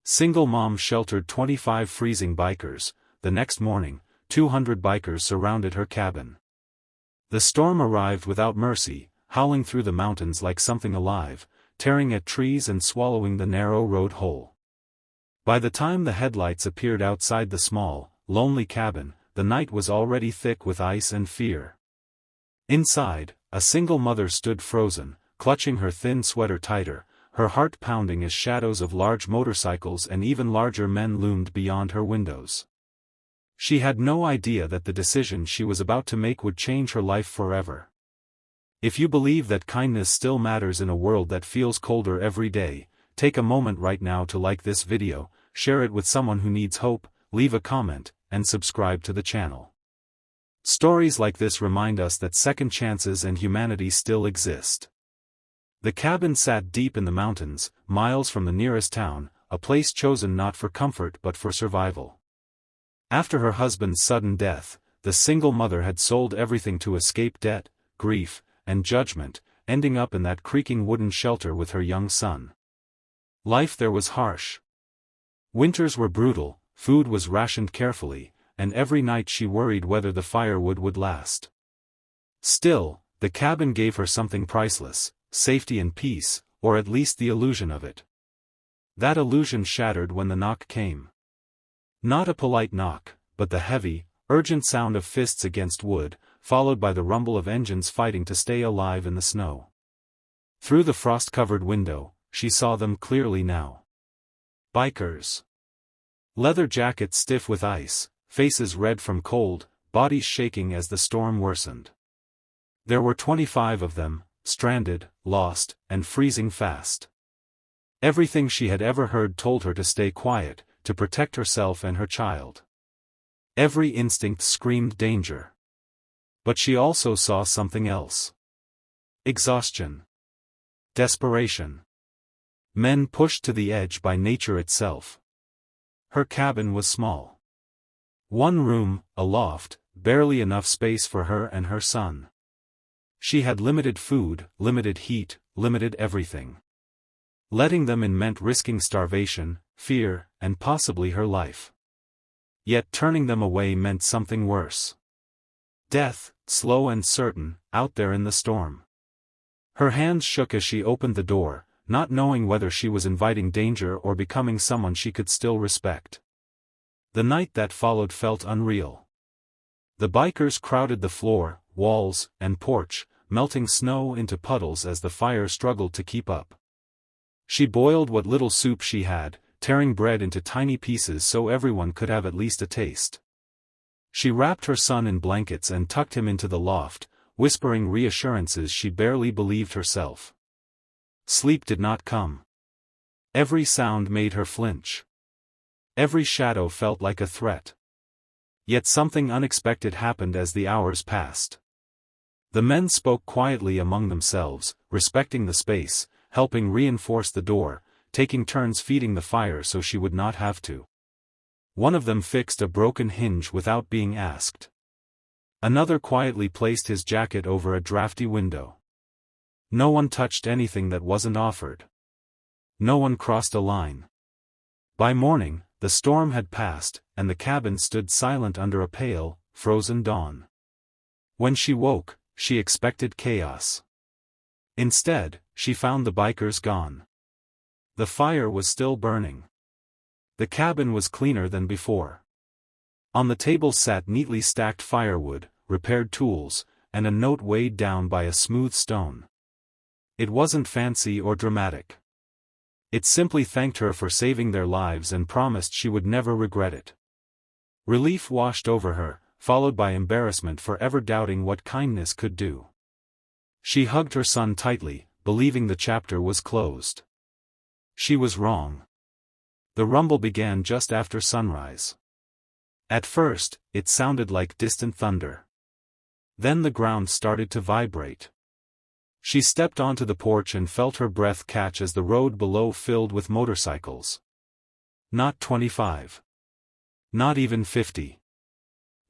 Single mom sheltered 25 freezing bikers. The next morning, 200 bikers surrounded her cabin. The storm arrived without mercy, howling through the mountains like something alive, tearing at trees and swallowing the narrow road whole. By the time the headlights appeared outside the small, lonely cabin, the night was already thick with ice and fear. Inside, a single mother stood frozen, clutching her thin sweater tighter, her heart pounding as shadows of large motorcycles and even larger men loomed beyond her windows. She had no idea that the decision she was about to make would change her life forever. If you believe that kindness still matters in a world that feels colder every day, take a moment right now to like this video, share it with someone who needs hope, leave a comment, and subscribe to the channel. Stories like this remind us that second chances and humanity still exist. The cabin sat deep in the mountains, miles from the nearest town, a place chosen not for comfort but for survival. After her husband's sudden death, the single mother had sold everything to escape debt, grief, and judgment, ending up in that creaking wooden shelter with her young son. Life there was harsh. Winters were brutal, food was rationed carefully, and every night she worried whether the firewood would last. Still, the cabin gave her something priceless: safety and peace, or at least the illusion of it. That illusion shattered when the knock came. Not a polite knock, but the heavy, urgent sound of fists against wood, followed by the rumble of engines fighting to stay alive in the snow. Through the frost-covered window, she saw them clearly now. Bikers. Leather jackets stiff with ice, faces red from cold, bodies shaking as the storm worsened. There were 25 of them, stranded, lost, and freezing fast. Everything she had ever heard told her to stay quiet, to protect herself and her child. Every instinct screamed danger. But she also saw something else. Exhaustion. Desperation. Men pushed to the edge by nature itself. Her cabin was small. One room, a loft, barely enough space for her and her son. She had limited food, limited heat, limited everything. Letting them in meant risking starvation, fear, and possibly her life. Yet turning them away meant something worse. Death, slow and certain, out there in the storm. Her hands shook as she opened the door, not knowing whether she was inviting danger or becoming someone she could still respect. The night that followed felt unreal. The bikers crowded the floor, walls, and porch, melting snow into puddles as the fire struggled to keep up. She boiled what little soup she had, tearing bread into tiny pieces so everyone could have at least a taste. She wrapped her son in blankets and tucked him into the loft, whispering reassurances she barely believed herself. Sleep did not come. Every sound made her flinch. Every shadow felt like a threat. Yet something unexpected happened as the hours passed. The men spoke quietly among themselves, respecting the space, helping reinforce the door, taking turns feeding the fire so she would not have to. One of them fixed a broken hinge without being asked. Another quietly placed his jacket over a drafty window. No one touched anything that wasn't offered. No one crossed a line. By morning, the storm had passed, and the cabin stood silent under a pale, frozen dawn. When she woke, she expected chaos. Instead, she found the bikers gone. The fire was still burning. The cabin was cleaner than before. On the table sat neatly stacked firewood, repaired tools, and a note weighed down by a smooth stone. It wasn't fancy or dramatic. It simply thanked her for saving their lives and promised she would never regret it. Relief washed over her, followed by embarrassment for ever doubting what kindness could do. She hugged her son tightly, believing the chapter was closed. She was wrong. The rumble began just after sunrise. At first, it sounded like distant thunder. Then the ground started to vibrate. She stepped onto the porch and felt her breath catch as the road below filled with motorcycles. Not 25. Not even 50.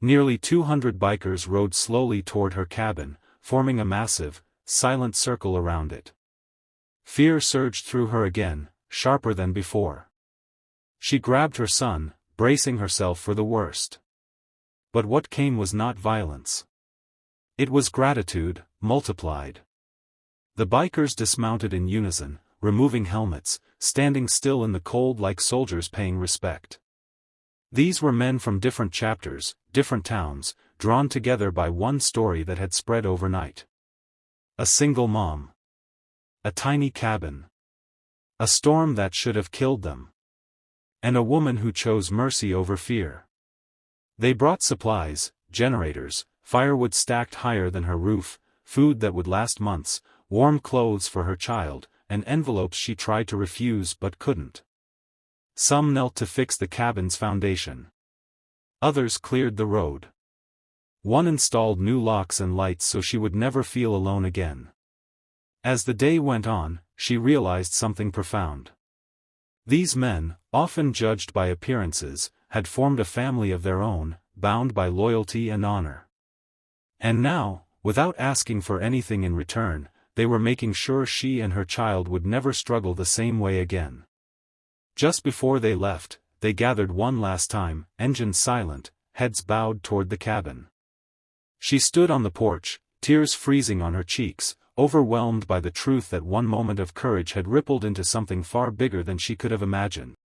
Nearly 200 bikers rode slowly toward her cabin, forming a massive, silent circle around it. Fear surged through her again, sharper than before. She grabbed her son, bracing herself for the worst. But what came was not violence. It was gratitude, multiplied. The bikers dismounted in unison, removing helmets, standing still in the cold like soldiers paying respect. These were men from different chapters, different towns, drawn together by one story that had spread overnight. A single mom. A tiny cabin. A storm that should have killed them. And a woman who chose mercy over fear. They brought supplies, generators, firewood stacked higher than her roof, food that would last months, warm clothes for her child, and envelopes she tried to refuse but couldn't. Some knelt to fix the cabin's foundation. Others cleared the road. One installed new locks and lights so she would never feel alone again. As the day went on, she realized something profound. These men, often judged by appearances, had formed a family of their own, bound by loyalty and honor. And now, without asking for anything in return, they were making sure she and her child would never struggle the same way again. Just before they left, they gathered one last time, engines silent, heads bowed toward the cabin. She stood on the porch, tears freezing on her cheeks, overwhelmed by the truth that one moment of courage had rippled into something far bigger than she could have imagined.